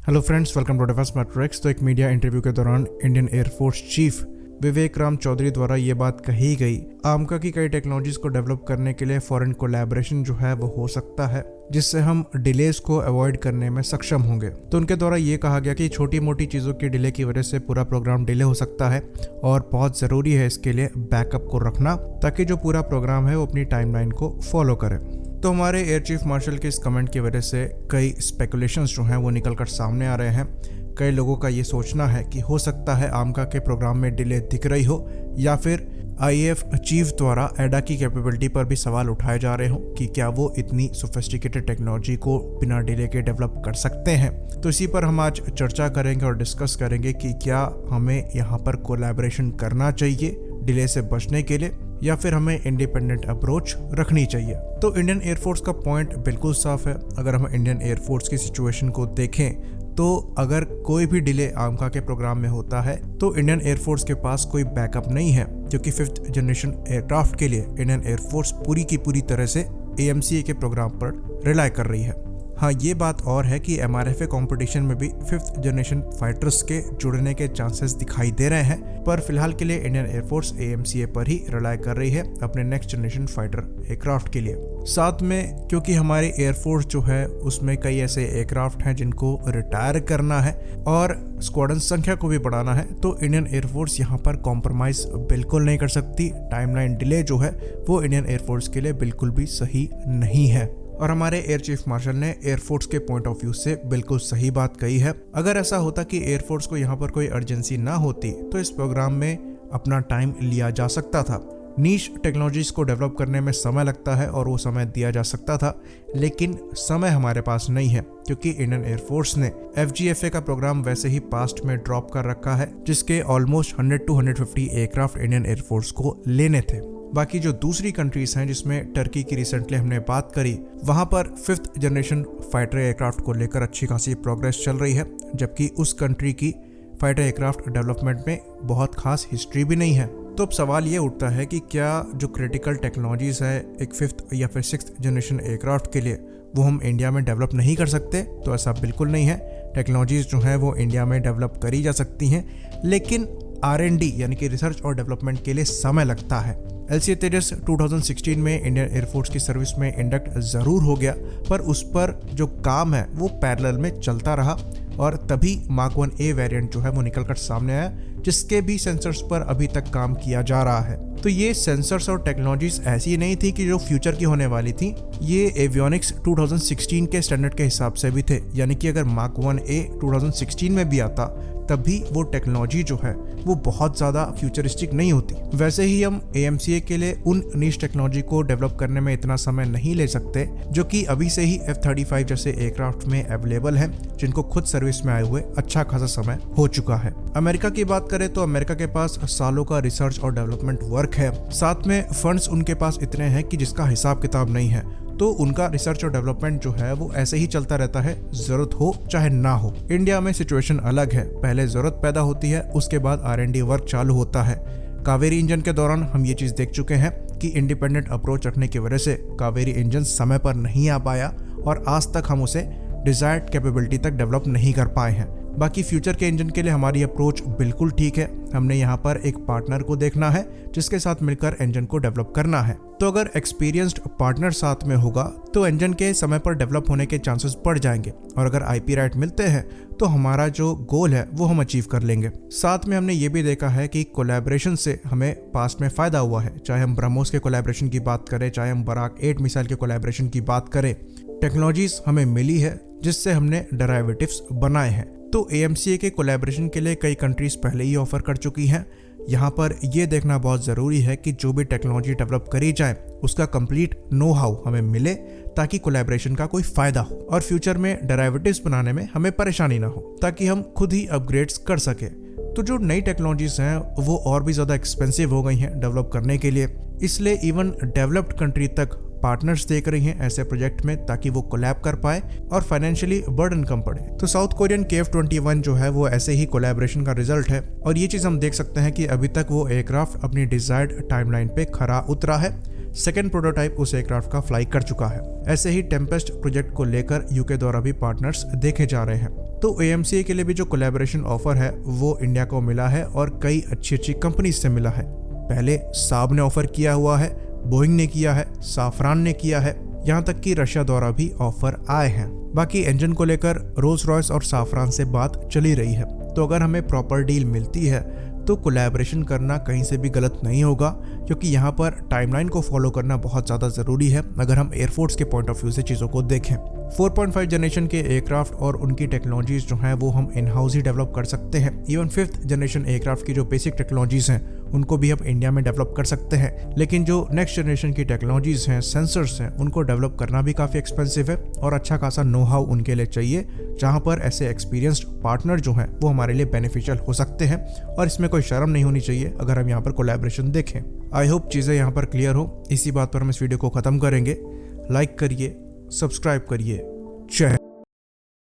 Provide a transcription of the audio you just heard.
Hello friends, welcome to defence matrix. तो एक media interview के दौरान Indian air force chief Vivek Ram Chaudhari द्वारा ये बात कही गई, आमका की कई टेक्नोलॉजीज को डेवलप करने के लिए फॉरेन कोलैबोरेशन जो है वो हो सकता है, जिससे हम डिलेज को अवॉइड करने में सक्षम होंगे। तो उनके द्वारा ये कहा गया कि छोटी मोटी चीज़ों की डिले की वजह से पूरा प्रोग्राम डिले हो सकता है और बहुत ज़रूरी है इसके लिए बैकअप को रखना, ताकि जो पूरा प्रोग्राम है वो अपनी टाइमलाइन को फॉलो करे। तो हमारे एयर चीफ मार्शल के इस कमेंट की वजह से कई स्पेकुलेशंस जो हैं वो निकल कर सामने आ रहे हैं। कई लोगों का ये सोचना है कि हो सकता है आमका के प्रोग्राम में डिले दिख रही हो, या फिर आईएएफ चीफ द्वारा एडा की कैपेबिलिटी पर भी सवाल उठाए जा रहे हो कि क्या वो इतनी सोफिस्टिकेटेड टेक्नोलॉजी को बिना डिले के डेवलप कर सकते हैं। तो इसी पर हम आज चर्चा करेंगे और डिस्कस करेंगे कि क्या हमें यहाँ पर कोलैबोरेशन करना चाहिए डिले से बचने के लिए, या फिर हमें इंडिपेंडेंट अप्रोच रखनी चाहिए। तो इंडियन एयरफोर्स का पॉइंट बिल्कुल साफ है। अगर हम इंडियन एयरफोर्स की सिचुएशन को देखें तो अगर कोई भी डिले आमका के प्रोग्राम में होता है तो इंडियन एयरफोर्स के पास कोई बैकअप नहीं है, क्योंकि 5th जनरेशन एयरक्राफ्ट के लिए इंडियन एयरफोर्स पूरी की पूरी तरह से AMCA के प्रोग्राम पर रिलाई कर रही है। हाँ, ये बात और है कि MRFA कंपटीशन में भी 5th जनरेशन फाइटर्स के जुड़ने के चांसेस दिखाई दे रहे हैं, पर फिलहाल के लिए इंडियन एयरफोर्स AMCA पर ही रिलाई कर रही है अपने नेक्स्ट जनरेशन फाइटर एयरक्राफ्ट के लिए। साथ में क्योंकि हमारी एयरफोर्स जो है उसमें कई ऐसे एयरक्राफ्ट हैं जिनको रिटायर करना है और स्क्वाड्रन संख्या को भी बढ़ाना है, तो इंडियन एयरफोर्स यहाँ पर कॉम्प्रोमाइज बिल्कुल नहीं कर सकती। टाइमलाइन डिले जो है वो इंडियन एयरफोर्स के लिए बिल्कुल भी सही नहीं है। और हमारे एयर चीफ मार्शल ने एयरफोर्स के पॉइंट ऑफ व्यू से बिल्कुल सही बात कही है। अगर ऐसा होता कि एयरफोर्स को यहाँ पर कोई अर्जेंसी ना होती तो इस प्रोग्राम में अपना टाइम लिया जा सकता था। नीश टेक्नोलॉजीज को डेवलप करने में समय लगता है और वो समय दिया जा सकता था, लेकिन समय हमारे पास नहीं है, क्योंकि इंडियन एयरफोर्स ने FGFA का प्रोग्राम वैसे ही पास्ट में ड्रॉप कर रखा है, जिसके almost 100 to 150 aircraft Indian air force को लेने थे। बाकी जो दूसरी कंट्रीज हैं, जिसमें टर्की की रिसेंटली हमने बात करी, वहां पर 5th जनरेशन फाइटर एयरक्राफ्ट को लेकर अच्छी खासी प्रोग्रेस चल रही है, जबकि उस कंट्री की फाइटर एयरक्राफ्ट डेवलपमेंट में बहुत खास हिस्ट्री भी नहीं है। तो अब सवाल ये उठता है कि क्या जो क्रिटिकल टेक्नोलॉजीज है एक 5th या फिर 6th जनरेशन एयरक्राफ्ट के लिए, वो हम इंडिया में डेवलप नहीं कर सकते? तो ऐसा बिल्कुल नहीं है। टेक्नोलॉजीज जो हैं वो इंडिया में डेवलप करी जा सकती हैं, लेकिन R&D यानी कि रिसर्च और डेवलपमेंट के लिए समय लगता है। LCA तेजस 2016 में इंडियन एयरफोर्स की सर्विस में इंडक्ट ज़रूर हो गया, पर उस पर जो काम है वो पैरेलल में चलता रहा और तभी मार्क 1A वेरिएंट जो है वो निकलकर सामने आया, जिसके भी सेंसर्स पर अभी तक काम किया जा रहा है। तो ये सेंसर्स और टेक्नोलॉजीज ऐसी नहीं थी कि जो फ्यूचर की होने वाली थी, ये एवियोनिक्स 2016 के स्टैंडर्ड के हिसाब से भी थे, यानी कि अगर मार्क 1A 2016 में भी आता तब भी वो टेक्नोलॉजी जो है वो बहुत ज़्यादा फ्यूचरिस्टिक नहीं होती। वैसे ही हम AMCA के लिए उन नीश टेक्नोलॉजी को डेवलप करने में इतना समय नहीं ले सकते, जो कि अभी से ही F-35 जैसे एयरक्राफ्ट में अवेलेबल हैं, जिनको खुद सर्विस में आए हुए अच्छा खासा समय हो चुका है। अमेरिका की बात करें तो अमेरिका के पास सालों का रिसर्च और डेवलपमेंट वर्क है, साथ में फंड्स उनके पास इतने हैं कि जिसका हिसाब किताब नहीं है। तो उनका रिसर्च और डेवलपमेंट जो है वो ऐसे ही चलता रहता है, जरूरत हो चाहे ना हो। इंडिया में सिचुएशन अलग है, पहले जरूरत पैदा होती है, उसके बाद R&D वर्क चालू होता है। कावेरी इंजन के दौरान हम ये चीज़ देख चुके हैं कि इंडिपेंडेंट अप्रोच रखने की वजह से कावेरी इंजन समय पर नहीं आ पाया और आज तक हम उसे डिजायर्ड कैपेबिलिटी तक डेवलप नहीं कर पाए हैं। बाकी फ्यूचर के इंजन के लिए हमारी अप्रोच बिल्कुल ठीक है। हमने यहाँ पर एक पार्टनर को देखना है जिसके साथ मिलकर इंजन को डेवलप करना है। तो अगर एक्सपीरियंस्ड पार्टनर साथ में होगा तो इंजन के समय पर डेवलप होने के चांसेस बढ़ जाएंगे, और अगर IP राइट मिलते हैं तो हमारा जो गोल है वो हम अचीव कर लेंगे। साथ में हमने ये भी देखा है कि कोलैबोरेशन से हमें पास्ट में फ़ायदा हुआ है, चाहे हम ब्रह्मोस के कोलैबोरेशन की बात करें, चाहे हम बराक 8 मिसाइल के कोलैबोरेशन की बात करें। टेक्नोलॉजीज हमें मिली है जिससे हमने डेरिवेटिव्स बनाए हैं। तो AMCA के कोलैबोरेशन के लिए कई कंट्रीज पहले ही ऑफर कर चुकी हैं। यहाँ पर यह देखना बहुत ज़रूरी है कि जो भी टेक्नोलॉजी डेवलप करी जाए उसका कंप्लीट नो हाउ हमें मिले, ताकि कोलैबोरेशन का कोई फ़ायदा हो और फ्यूचर में डेरिवेटिव्स बनाने में हमें परेशानी ना हो, ताकि हम खुद ही अपग्रेड्स कर सके। तो जो नई टेक्नोलॉजीज हैं वो और भी ज़्यादा एक्सपेंसिव हो गई हैं डेवलप करने के लिए, इसलिए इवन डेवलप्ड कंट्री तक पार्टनर्स देख रही हैं ऐसे प्रोजेक्ट में, ताकि वो कोलैब कर पाए और फाइनेंशियली बर्डन कम पड़े। तो साउथ कोरियन KF-21 जो है वो ऐसे ही कोलैबोरेशन का रिजल्ट है, और ये चीज़ हम देख सकते हैं कि अभी तक वो एयरक्राफ्ट अपनी डिजायर्ड टाइमलाइन पे खरा उतरा है। सेकेंड प्रोटोटाइप उस एयरक्राफ्ट का फ्लाई कर चुका है। ऐसे ही टेम्पेस्ट प्रोजेक्ट को लेकर UK द्वारा भी पार्टनर्स देखे जा रहे हैं। तो AMCA के लिए भी जो कोलैबोरेशन ऑफर है वो इंडिया को मिला है और कई अच्छी कंपनीज से मिला है। पहले साब ने ऑफर किया हुआ है, बोइंग ने किया है, साफरान ने किया है, यहाँ तक कि रशिया द्वारा भी ऑफर आए हैं। बाकी इंजन को लेकर रोल्स रॉयस और साफरान से बात चली रही है। तो अगर हमें प्रॉपर डील मिलती है तो कोलैबोरेशन करना कहीं से भी गलत नहीं होगा, क्योंकि यहाँ पर टाइमलाइन को फॉलो करना बहुत ज़्यादा ज़रूरी है अगर हम एयरफोर्स के पॉइंट ऑफ व्यू से चीज़ों को देखें। 4.5 जनरेशन के एयरक्राफ्ट और उनकी टेक्नोलॉजीज जो हैं वो हम इन हाउस ही डेवलप कर सकते हैं। इवन 5th जनरेशन एयरक्राफ्ट की जो बेसिक टेक्नोलॉजीज हैं उनको भी हम इंडिया में डेवलप कर सकते हैं। लेकिन जो नेक्स्ट जनरेशन की टेक्नोलॉजीज हैं, सेंसर्स हैं, उनको डेवलप करना भी काफ़ी एक्सपेंसिव है और अच्छा खासा नो हाउ उनके लिए चाहिए, जहाँ पर ऐसे एक्सपीरियंस्ड पार्टनर जो हैं वो हमारे लिए बेनिफिशियल हो सकते हैं। और इसमें कोई शर्म नहीं होनी चाहिए अगर हम यहाँ पर कोलैबोरेशन देखें। आई होप चीज़ें यहाँ पर क्लियर हो। इसी बात पर हम इस वीडियो को ख़त्म करेंगे। लाइक करिए, सब्सक्राइब करिए। जय